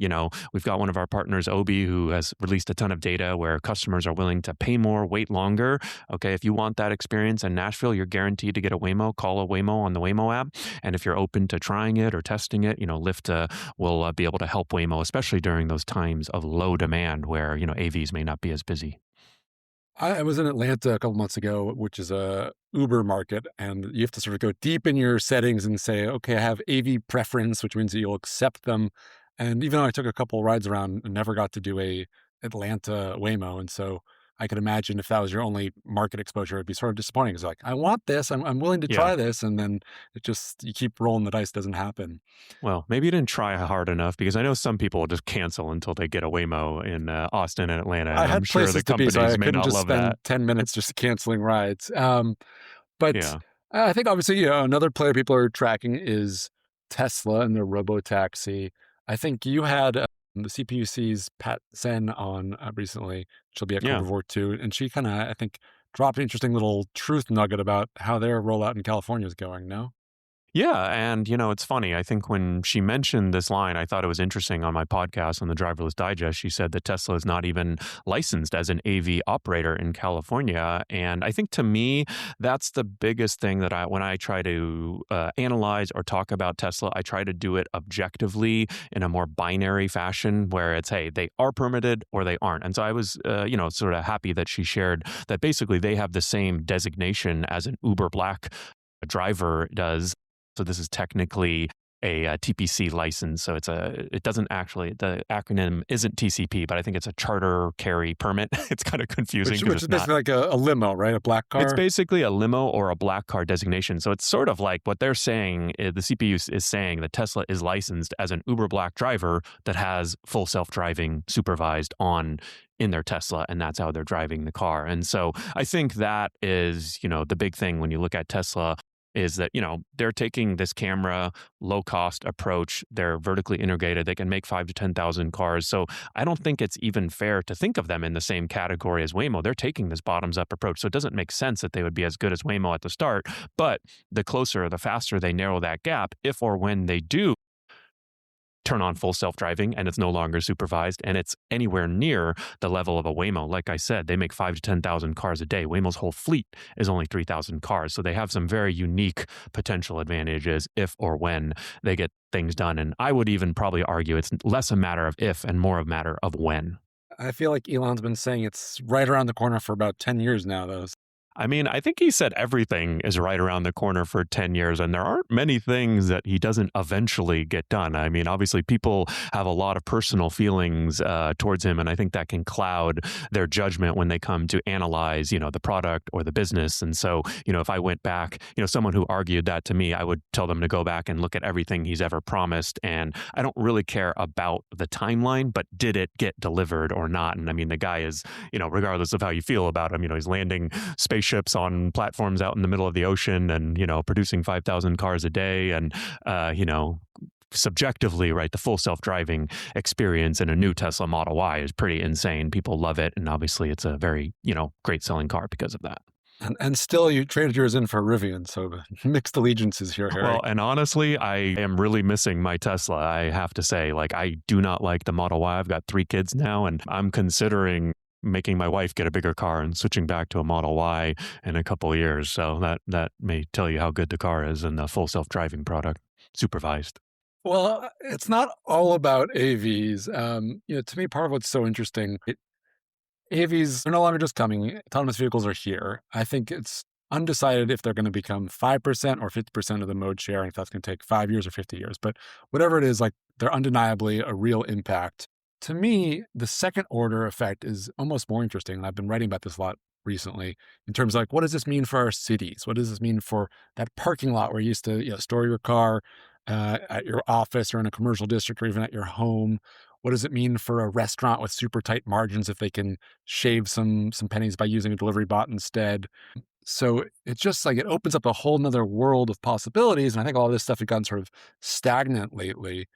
[SPEAKER 4] we've got one of our partners, Obi, who has released a ton of data where customers are willing to pay more, wait longer. Okay, if you want that experience in Nashville, you're guaranteed to get a Waymo. Call a Waymo on the Waymo app. And if you're open to trying it or testing it, Lyft will be able to help Waymo, especially during those times of low demand where, AVs may not be as busy.
[SPEAKER 1] I was in Atlanta a couple months ago, which is a Uber market, and you have to sort of go deep in your settings and say, okay, I have AV preference, which means that you'll accept them. And even though I took a couple rides around, I never got to do a Atlanta Waymo. And so I could imagine if that was your only market exposure, it'd be sort of disappointing. It's like, I want this, I'm willing to try this. And then you keep rolling the dice, doesn't happen.
[SPEAKER 4] Well, maybe you didn't try hard enough, because I know some people will just cancel until they get a Waymo in Austin and Atlanta. And
[SPEAKER 1] I had
[SPEAKER 4] I'm sure the companies
[SPEAKER 1] so I
[SPEAKER 4] may
[SPEAKER 1] couldn't
[SPEAKER 4] not
[SPEAKER 1] just
[SPEAKER 4] love
[SPEAKER 1] spend
[SPEAKER 4] that.
[SPEAKER 1] 10 minutes just canceling rides. But
[SPEAKER 4] Yeah.
[SPEAKER 1] I think obviously, another player people are tracking is Tesla and their robo-taxi. I think you had the CPUC's Pat Sen on recently. She'll be at
[SPEAKER 4] Yeah.
[SPEAKER 1] Curbivore too. And she kind of, I think, dropped an interesting little truth nugget about how their rollout in California is going, no?
[SPEAKER 4] Yeah, and it's funny. I think when she mentioned this line, I thought it was interesting on my podcast on the Driverless Digest. She said that Tesla is not even licensed as an AV operator in California. And I think to me, that's the biggest thing that when I try to analyze or talk about Tesla, I try to do it objectively in a more binary fashion where it's, hey, they are permitted or they aren't. And so I was, sort of happy that she shared that basically they have the same designation as an Uber Black driver does. So this is technically a TPC license. So it doesn't actually, the acronym isn't TCP, but I think it's a charter carry permit. It's kind of confusing.
[SPEAKER 1] Which is basically like a limo, right? A black car?
[SPEAKER 4] It's basically a limo or a black car designation. So it's sort of like what they're saying, the CPU is saying that Tesla is licensed as an Uber Black driver that has full self-driving supervised in their Tesla, and that's how they're driving the car. And so I think that is, the big thing when you look at Tesla, is that, they're taking this camera low cost approach. They're vertically integrated. They can make 5,000 to 10,000 cars. So I don't think it's even fair to think of them in the same category as Waymo. They're taking this bottoms up approach. So it doesn't make sense that they would be as good as Waymo at the start. But the closer, the faster they narrow that gap, if or when they do turn on full self-driving and it's no longer supervised and it's anywhere near the level of a Waymo. Like I said, they make 5 to 10,000 cars a day. Waymo's whole fleet is only 3,000 cars. So they have some very unique potential advantages if or when they get things done. And I would even probably argue it's less a matter of if and more a matter of when.
[SPEAKER 1] I feel like Elon's been saying it's right around the corner for about 10 years now, though.
[SPEAKER 4] I mean, I think he said everything is right around the corner for 10 years, and there aren't many things that he doesn't eventually get done. I mean, obviously, people have a lot of personal feelings towards him, and I think that can cloud their judgment when they come to analyze, the product or the business. And so, if I went back, someone who argued that to me, I would tell them to go back and look at everything he's ever promised. And I don't really care about the timeline, but did it get delivered or not? And I mean, the guy is, regardless of how you feel about him, he's landing spaceships on platforms out in the middle of the ocean and, producing 5,000 cars a day. And, subjectively, right, the full self-driving experience in a new Tesla Model Y is pretty insane. People love it. And obviously it's a very, great selling car because of that.
[SPEAKER 1] And still, you traded yours in for a Rivian, so mixed allegiances here, Harry.
[SPEAKER 4] Well, and honestly, I am really missing my Tesla. I have to say, I do not like the Model Y. I've got 3 kids now, and I'm considering making my wife get a bigger car and switching back to a Model Y in a couple of years. So that may tell you how good the car is and the full self-driving product, supervised.
[SPEAKER 1] Well, it's not all about AVs. To me, part of what's so interesting, AVs are no longer just coming. Autonomous vehicles are here. I think it's undecided if they're going to become 5% or 50% of the mode share, and if that's going to take 5 years or 50 years. But whatever it is, they're undeniably a real impact. To me, the second order effect is almost more interesting. And I've been writing about this a lot recently in terms of what does this mean for our cities? What does this mean for that parking lot where you used to store your car at your office or in a commercial district or even at your home? What does it mean for a restaurant with super tight margins if they can shave some pennies by using a delivery bot instead? So it's just it opens up a whole nother world of possibilities. And I think all this stuff has gotten sort of stagnant lately.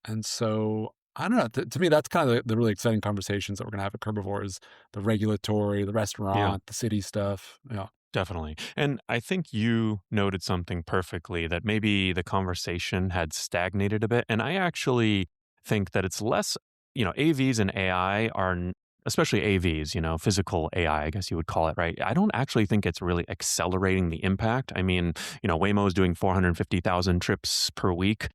[SPEAKER 1] And so I don't know. To me, that's kind of the really exciting conversations that we're going to have at Curbivore is the regulatory, the restaurant, the city stuff. Yeah.
[SPEAKER 4] Definitely. And I think you noted something perfectly that maybe the conversation had stagnated a bit. And I actually think that it's less, AVs and AI are, especially AVs, physical AI, I guess you would call it, right? I don't actually think it's really accelerating the impact. I mean, Waymo is doing 450,000 trips per week.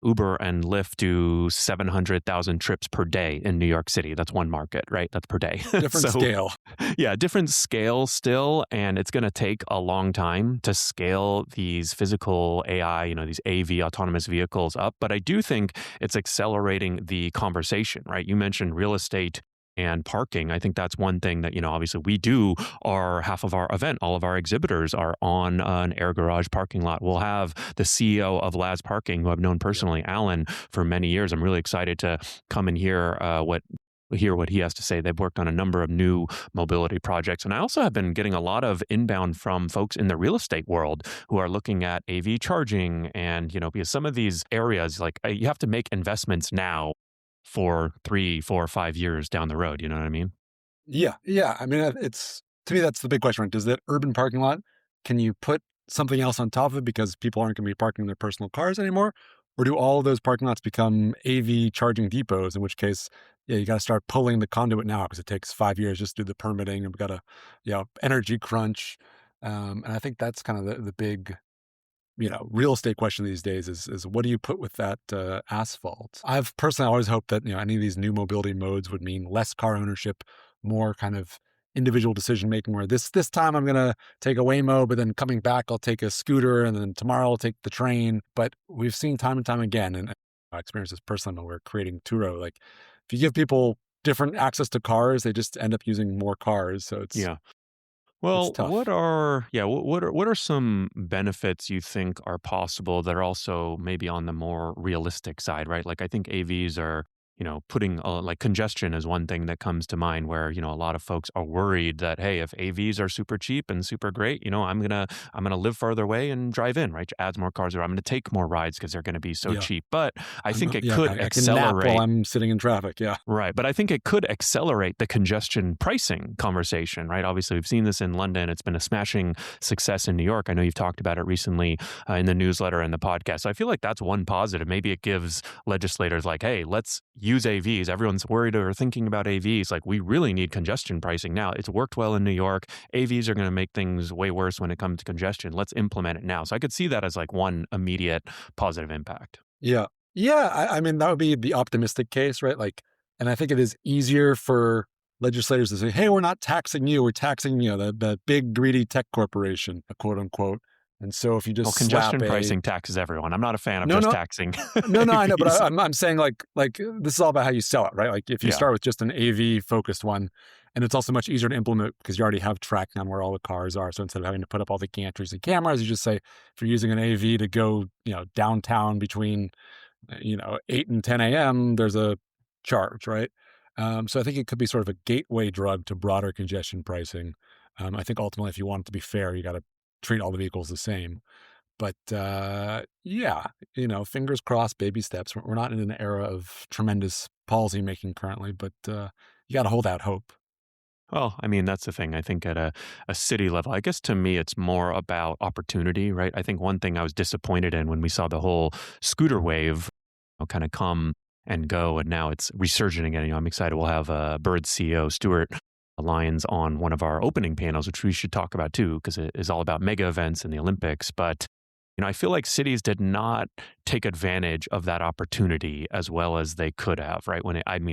[SPEAKER 4] Uber and Lyft do 700,000 trips per day in New York City. That's one market, right? That's per day.
[SPEAKER 1] Different scale.
[SPEAKER 4] Yeah, different scale still. And it's going to take a long time to scale these physical AI, these AV autonomous vehicles up. But I do think it's accelerating the conversation, right? You mentioned real estate and parking. I think that's one thing that, obviously we do half of our event, all of our exhibitors are on an air garage parking lot. We'll have the CEO of Laz Parking, who I've known personally, Alan, for many years. I'm really excited to come and hear what he has to say. They've worked on a number of new mobility projects. And I also have been getting a lot of inbound from folks in the real estate world who are looking at AV charging and, because some of these areas, you have to make investments now for 3, 4, 5 years down the road. You know what I mean?
[SPEAKER 1] Yeah. I mean, to me, that's the big question, right? Does that urban parking lot, can you put something else on top of it because people aren't going to be parking their personal cars anymore? Or do all of those parking lots become AV charging depots, in which case, you got to start pulling the conduit now because it takes 5 years just to do the permitting and we've got a, energy crunch. And I think that's kind of the big real estate question these days is what do you put with that asphalt? I've personally always hoped that, any of these new mobility modes would mean less car ownership, more kind of individual decision making where this time I'm going to take a Waymo, but then coming back, I'll take a scooter and then tomorrow I'll take the train. But we've seen time and time again, and I experienced this personally when we're creating Turo, if you give people different access to cars, they just end up using more cars. So it's,
[SPEAKER 4] Well,
[SPEAKER 1] tough.
[SPEAKER 4] what are some benefits you think are possible that are also maybe on the more realistic side, right? I think AVs are, putting like congestion is one thing that comes to mind where, a lot of folks are worried that, hey, if AVs are super cheap and super great, I'm gonna live farther away and drive in, right? Adds more cars, or I'm gonna take more rides because they're gonna be so
[SPEAKER 1] Yeah.
[SPEAKER 4] cheap. But I think it
[SPEAKER 1] Yeah,
[SPEAKER 4] could
[SPEAKER 1] I can nap while
[SPEAKER 4] accelerate.
[SPEAKER 1] I'm sitting in traffic. Yeah.
[SPEAKER 4] Right. But I think it could accelerate the congestion pricing conversation, right? Obviously, we've seen this in London. It's been a smashing success in New York. I know you've talked about it recently in the newsletter and the podcast. So I feel like that's one positive. Maybe it gives legislators like, hey, let's use AVs. Everyone's worried or thinking about AVs. Like, we really need congestion pricing now. It's worked well in New York. AVs are going to make things way worse when it comes to congestion. Let's implement it now. So I could see that as like one immediate positive impact.
[SPEAKER 1] Yeah. Yeah. I mean, that would be the optimistic case, right? Like, and I think it is easier for legislators to say, hey, we're not taxing you. We're taxing, the big greedy tech corporation, quote unquote. And so if you
[SPEAKER 4] Well,
[SPEAKER 1] just slap
[SPEAKER 4] congestion pricing taxes everyone. I'm not a fan of
[SPEAKER 1] no,
[SPEAKER 4] just
[SPEAKER 1] no,
[SPEAKER 4] taxing
[SPEAKER 1] no, I know, but
[SPEAKER 4] AVs.
[SPEAKER 1] I'm saying like this is all about how you sell it, right? Like if you
[SPEAKER 4] Yeah.
[SPEAKER 1] start with just an AV focused one, and it's also much easier to implement because you already have tracking on where all the cars are. So instead of having to put up all the gantries and cameras, you just say if you're using an AV to go, downtown between 8 and 10 a.m., there's a charge, right? So I think it could be sort of a gateway drug to broader congestion pricing. I think ultimately, if you want it to be fair, you got to treat all the vehicles the same. But yeah, fingers crossed, baby steps. We're not in an era of tremendous policy making currently, but you got to hold out hope.
[SPEAKER 4] Well, I mean, that's the thing. I think at a city level, I guess to me, it's more about opportunity, right? I think one thing I was disappointed in when we saw the whole scooter wave kind of come and go, and now it's resurgent again. I'm excited. We'll have Bird CEO Stuart Lyons on one of our opening panels, which we should talk about too, because it is all about mega events and the Olympics. But I feel like cities did not take advantage of that opportunity as well as they could have, right?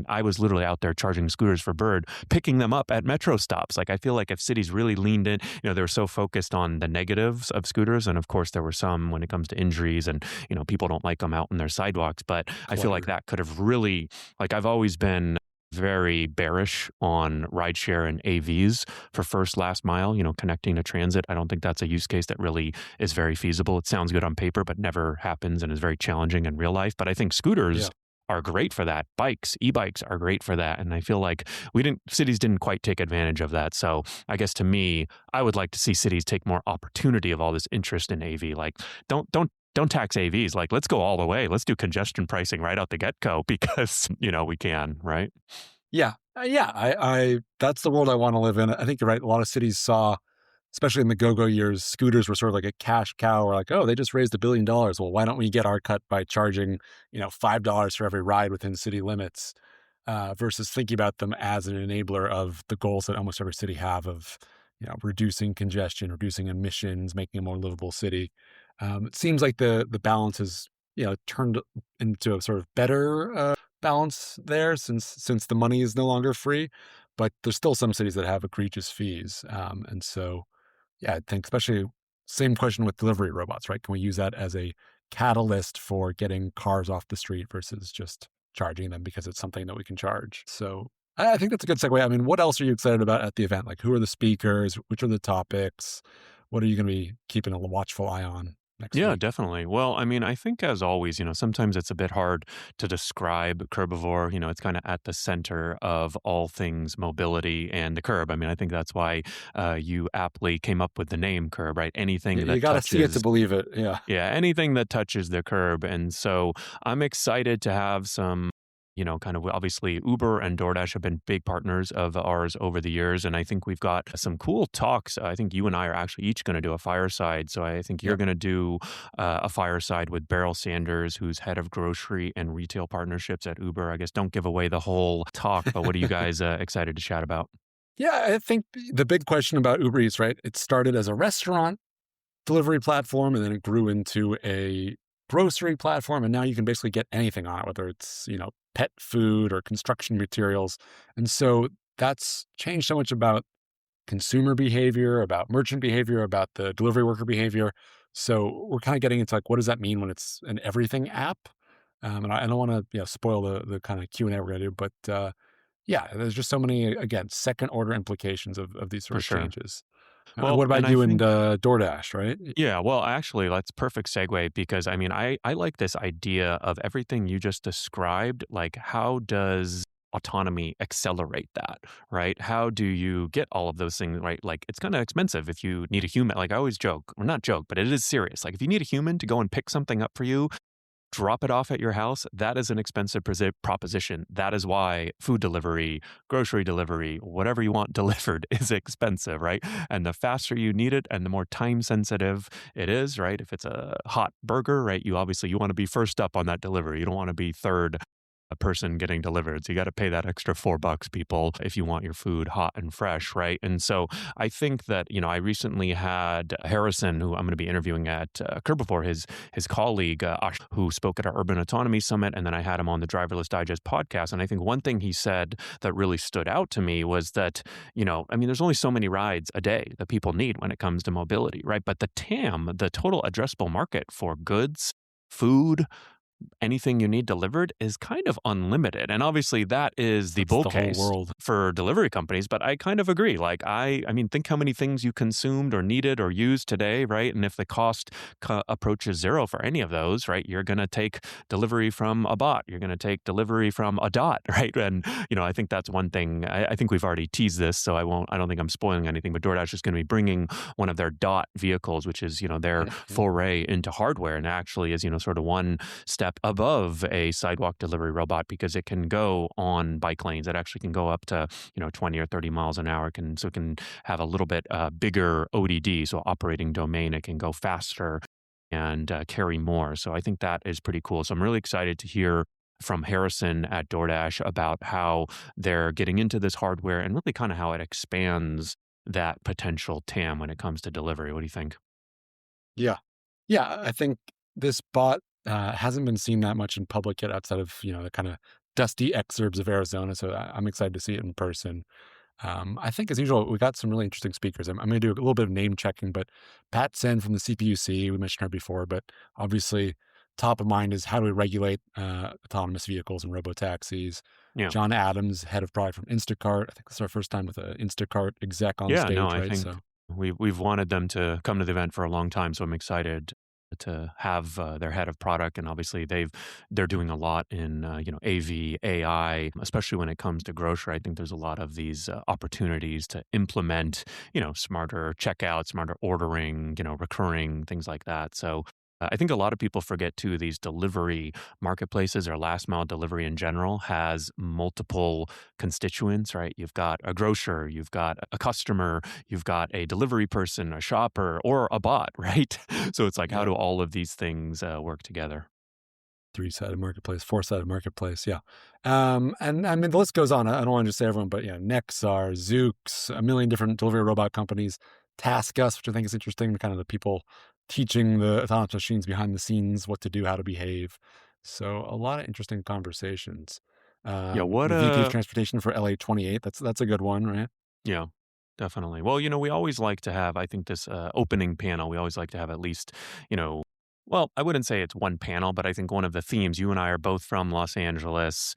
[SPEAKER 4] I was literally out there charging scooters for Bird, picking them up at metro stops. Like, I feel like if cities really leaned in, they were so focused on the negatives of scooters. And of course, there were some when it comes to injuries and, people don't like them out on their sidewalks. But I feel like
[SPEAKER 1] Clutter.
[SPEAKER 4] that could have really, like, I've always been very bearish on rideshare and AVs for first last mile, connecting to transit. I don't think that's a use case that really is very feasible. It sounds good on paper, but never happens and is very challenging in real life. But I think
[SPEAKER 1] Yeah.
[SPEAKER 4] scooters are great for that. E-bikes are great for that. And I feel like cities didn't quite take advantage of that. So I guess to me, I would like to see cities take more opportunity of all this interest in AV. Like, don't tax AVs. Like, let's go all the way. Let's do congestion pricing right out the get-go because, we can, right?
[SPEAKER 1] Yeah. Yeah. I that's the world I want to live in. I think you're right. A lot of cities saw, especially in the go-go years, scooters were sort of like a cash cow. We're like, oh, they just raised $1 billion. Well, why don't we get our cut by charging, $5 for every ride within city limits, versus thinking about them as an enabler of the goals that almost every city have of, reducing congestion, reducing emissions, making a more livable city. It seems like the balance has, turned into a sort of better balance there since the money is no longer free, but there's still some cities that have egregious fees, and so yeah, I think especially same question with delivery robots, right? Can we use that as a catalyst for getting cars off the street versus just charging them because it's something that we can charge? So I think that's a good segue. I mean, what else are you excited about at the event? Like, who are the speakers? Which are the topics? What are you going to be keeping a watchful eye on next
[SPEAKER 4] Yeah,
[SPEAKER 1] week?
[SPEAKER 4] definitely. Well, I mean, I think as always, sometimes it's a bit hard to describe Curbivore. It's kind of at the center of all things mobility and the curb. I mean, I think that's why you aptly came up with the name Curb, right? Anything
[SPEAKER 1] You
[SPEAKER 4] that
[SPEAKER 1] got to see it to
[SPEAKER 4] touches
[SPEAKER 1] believe it. Yeah.
[SPEAKER 4] Yeah, anything that touches the curb. And so I'm excited to have some, kind of obviously Uber and DoorDash have been big partners of ours over the years. And I think we've got some cool talks. I think you and I are actually each going to do a fireside. So I think you're
[SPEAKER 1] Yep.
[SPEAKER 4] going to do a fireside with Beryl Sanders, who's head of grocery and retail partnerships at Uber. I guess don't give away the whole talk, but what are you guys excited to chat about?
[SPEAKER 1] Yeah, I think the big question about Uber Eats, right? It started as a restaurant delivery platform, and then it grew into a grocery platform, and now you can basically get anything on it, whether it's pet food or construction materials. And so that's changed so much about consumer behavior, about merchant behavior, about the delivery worker behavior. So we're kind of getting into like, what does that mean when it's an everything app? And I don't want to spoil the kind of Q&A we're going to do, but yeah, there's just so many, again, second order implications of these sort
[SPEAKER 4] For
[SPEAKER 1] of
[SPEAKER 4] sure.
[SPEAKER 1] changes.
[SPEAKER 4] Well,
[SPEAKER 1] What
[SPEAKER 4] and
[SPEAKER 1] about
[SPEAKER 4] I
[SPEAKER 1] you and
[SPEAKER 4] think
[SPEAKER 1] DoorDash, right?
[SPEAKER 4] yeah, well, actually, that's perfect segue because I mean, I like this idea of everything you just described. Like, how does autonomy accelerate that, right? How do you get all of those things right? Like, it's kind of expensive if you need a human. Like, I always joke, or not joke, but it is serious. Like, if you need a human to go and pick something up for you, drop it off at your house, that is an expensive proposition. That is why food delivery, grocery delivery, whatever you want delivered is expensive, right? And the faster you need it and the more time sensitive it is, right? If it's a hot burger, right, you obviously you want to be first up on that delivery. You don't want to be third a person getting delivered. So you got to pay that extra $4 people if you want your food hot and fresh, right? And so I think that, I recently had Harrison, who I'm going to be interviewing at Curbivore, his colleague, who spoke at our Urban Autonomy Summit. And then I had him on the Driverless Digest podcast. And I think one thing he said that really stood out to me was that, I mean, there's only so many rides a day that people need when it comes to mobility, right? But the TAM, the total addressable market for goods, food, anything you need delivered is kind of unlimited. And obviously that is the
[SPEAKER 1] That's
[SPEAKER 4] bull
[SPEAKER 1] the whole
[SPEAKER 4] case
[SPEAKER 1] world.
[SPEAKER 4] for delivery companies, but I kind of agree. Like I mean, think how many things you consumed or needed or used today, right? And if the cost approaches zero for any of those, right, you're going to take delivery from a bot. You're going to take delivery from a dot, right? And, I think that's one thing. I think we've already teased this, so I don't think I'm spoiling anything, but DoorDash is going to be bringing one of their dot vehicles, which is, their
[SPEAKER 1] Mhm.
[SPEAKER 4] foray into hardware and actually is, sort of one step above a sidewalk delivery robot because it can go on bike lanes. It actually can go up to 20 or 30 miles an hour. So it can have a little bit bigger ODD, so operating domain. It can go faster and carry more. So I think that is pretty cool. So I'm really excited to hear from Harrison at DoorDash about how they're getting into this hardware and really kind of how it expands that potential TAM when it comes to delivery. What do you think?
[SPEAKER 1] Yeah. Yeah, I think this bot hasn't been seen that much in public yet outside of, the kind of dusty exurbs of Arizona. So I'm excited to see it in person. I think, as usual, we got some really interesting speakers. I'm going to do a little bit of name checking, but Pat Sen from the CPUC, we mentioned her before, but obviously top of mind is how do we regulate autonomous vehicles and robo taxis.
[SPEAKER 4] Yeah.
[SPEAKER 1] John Adams, head of product from Instacart. I think this is our first time with an Instacart exec on
[SPEAKER 4] Yeah, no,
[SPEAKER 1] stage,
[SPEAKER 4] I
[SPEAKER 1] right?
[SPEAKER 4] think
[SPEAKER 1] So
[SPEAKER 4] we've wanted them to come to the event for a long time, so I'm excited to have their head of product, and obviously they're doing a lot in AV AI, especially when it comes to grocery. I think there's a lot of these opportunities to implement smarter checkout, smarter ordering, recurring things like that. So. I think a lot of people forget too, these delivery marketplaces or last mile delivery in general has multiple constituents, right? You've got a grocer, you've got a customer, you've got a delivery person, a shopper, or a bot, right? So it's like, how
[SPEAKER 1] yeah.
[SPEAKER 4] do all of these things work together?
[SPEAKER 1] Three-sided marketplace, four-sided marketplace, yeah. And I mean, the list goes on. I don't want to just say everyone, but yeah, Nexar, Zoox, a million different delivery robot companies, TaskUs, which I think is interesting, kind of the people teaching the autonomous machines behind the scenes what to do, how to behave. So a lot of interesting conversations.
[SPEAKER 4] Yeah, what
[SPEAKER 1] The VP of Transportation for LA 28, that's a good one, right?
[SPEAKER 4] yeah, definitely. Well, we always like to have, I think this opening panel, we always like to have at least, well, I wouldn't say it's one panel, but I think one of the themes, you and I are both from Los Angeles.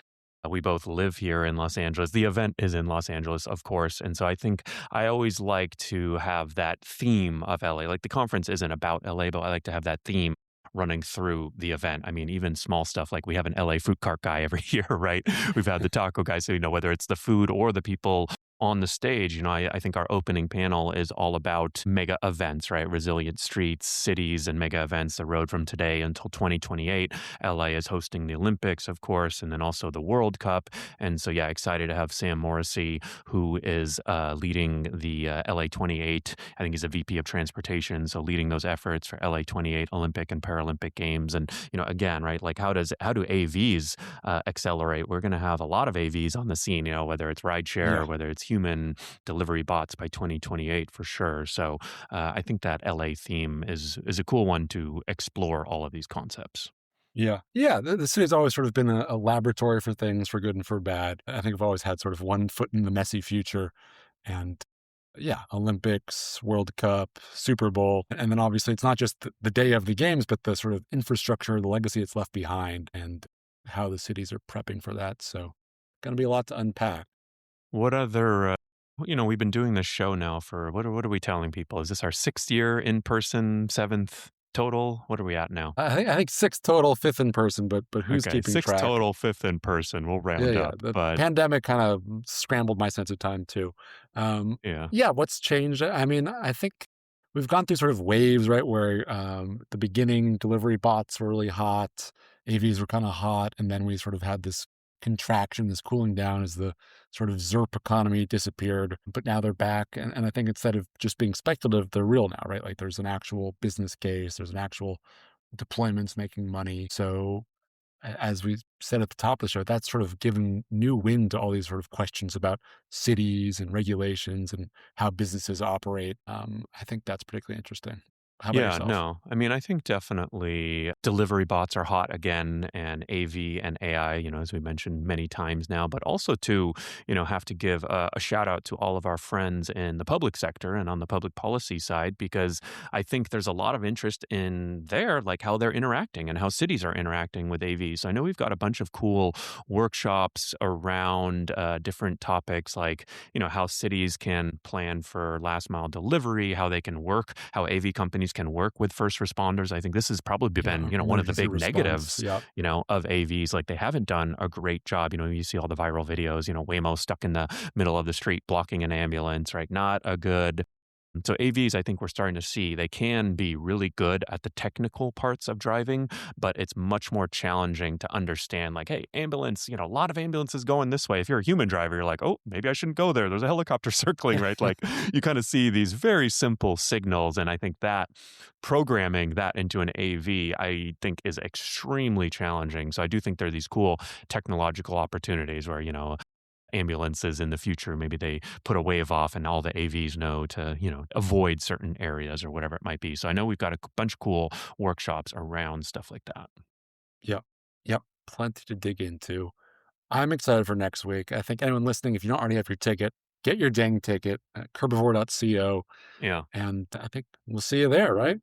[SPEAKER 4] We both live here in Los Angeles. The event is in Los Angeles, of course. And so I think I always like to have that theme of LA. Like the conference isn't about LA, but I like to have that theme running through the event. I mean, even small stuff like we have an LA fruit cart guy every year, right? We've had the taco guy. So, whether it's the food or the people on the stage, I think our opening panel is all about mega events, right? Resilient streets, cities, and mega events. The road from today until 2028. LA is hosting the Olympics, of course, and then also the World Cup. And so, yeah, excited to have Sam Morrissey, who is leading the LA 28. I think he's a VP of Transportation, so leading those efforts for LA 28 Olympic and Paralympic Games. And, again, right, like how do AVs accelerate? We're going to have a lot of AVs on the scene, whether it's rideshare or
[SPEAKER 1] Yeah.
[SPEAKER 4] whether it's human delivery bots by 2028 for sure. So I think that LA theme is a cool one to explore all of these concepts.
[SPEAKER 1] Yeah. Yeah. The city's always sort of been a laboratory for things, for good and for bad. I think I've always had sort of one foot in the messy future. And yeah, Olympics, World Cup, Super Bowl. And then obviously it's not just the day of the games, but the sort of infrastructure, the legacy it's left behind, and how the cities are prepping for that. So, going to be a lot to unpack.
[SPEAKER 4] What other We've been doing this show now for what are we telling people? Is this our 6th year in person, 7th total? What are we at now?
[SPEAKER 1] I think 6 total, 5th in person, but who's
[SPEAKER 4] Okay,
[SPEAKER 1] keeping
[SPEAKER 4] 6
[SPEAKER 1] track?
[SPEAKER 4] total, 5th in person. We'll
[SPEAKER 1] Yeah,
[SPEAKER 4] round
[SPEAKER 1] yeah.
[SPEAKER 4] up,
[SPEAKER 1] The
[SPEAKER 4] but
[SPEAKER 1] pandemic kind of scrambled my sense of time too.
[SPEAKER 4] yeah.
[SPEAKER 1] Yeah, what's changed? I mean, I think we've gone through sort of waves, right? Where the beginning delivery bots were really hot, AVs were kind of hot, and then we sort of had this contraction, this cooling down as the sort of ZERP economy disappeared. But now they're back, and I think instead of just being speculative, they're real now, right? Like there's an actual business case, there's an actual deployments making money. So as we said at the top of the show, that's sort of given new wind to all these sort of questions about cities and regulations and how businesses operate. I think that's particularly interesting. How about
[SPEAKER 4] Yeah,
[SPEAKER 1] yourself?
[SPEAKER 4] no. I mean, I think definitely delivery bots are hot again, and AV and AI, as we mentioned many times now, but also to, have to give a shout out to all of our friends in the public sector and on the public policy side, because I think there's a lot of interest in there, like how they're interacting and how cities are interacting with AVs. I know we've got a bunch of cool workshops around different topics like, how cities can plan for last mile delivery, how they can work, how AV companies can work with first responders. I think this has probably been,
[SPEAKER 1] Yeah,
[SPEAKER 4] one of the
[SPEAKER 1] emergency
[SPEAKER 4] big
[SPEAKER 1] response.
[SPEAKER 4] negatives,
[SPEAKER 1] Yeah,
[SPEAKER 4] of AVs. Like they haven't done a great job. You see all the viral videos, Waymo stuck in the middle of the street blocking an ambulance, right? Not a good. So AVs, I think we're starting to see they can be really good at the technical parts of driving, but it's much more challenging to understand like, hey, ambulance, a lot of ambulances going this way. If you're a human driver, you're like, oh, maybe I shouldn't go there. There's a helicopter circling, right? Like you kind of see these very simple signals. And I think that programming that into an AV, I think is extremely challenging. So I do think there are these cool technological opportunities where, ambulances in the future, maybe they put a wave off and all the AVs know to, avoid certain areas or whatever it might be. So I know we've got a bunch of cool workshops around stuff like that.
[SPEAKER 1] yep, yep. Plenty to dig into. I'm excited for next week. I think anyone listening, if you don't already have your ticket, get your dang ticket at curbivore.co.
[SPEAKER 4] Yeah.
[SPEAKER 1] And I think we'll see you there, right?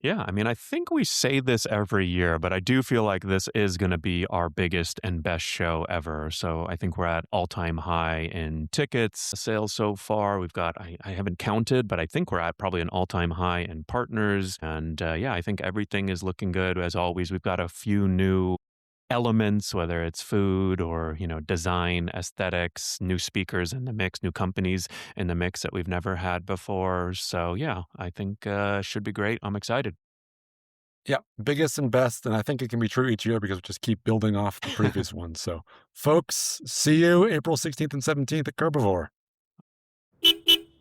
[SPEAKER 4] Yeah. I mean, I think we say this every year, but I do feel like this is going to be our biggest and best show ever. So I think we're at all-time high in tickets sales so far. We've got, I haven't counted, but I think we're at probably an all-time high in partners. And yeah, I think everything is looking good. As always, we've got a few new elements, whether it's food or, design, aesthetics, new speakers in the mix, new companies in the mix that we've never had before. So yeah, I think should be great. I'm excited.
[SPEAKER 1] Yeah, biggest and best, and I think it can be true each year because we just keep building off the previous one. So, folks, see you April 16th and 17th at Curbivore.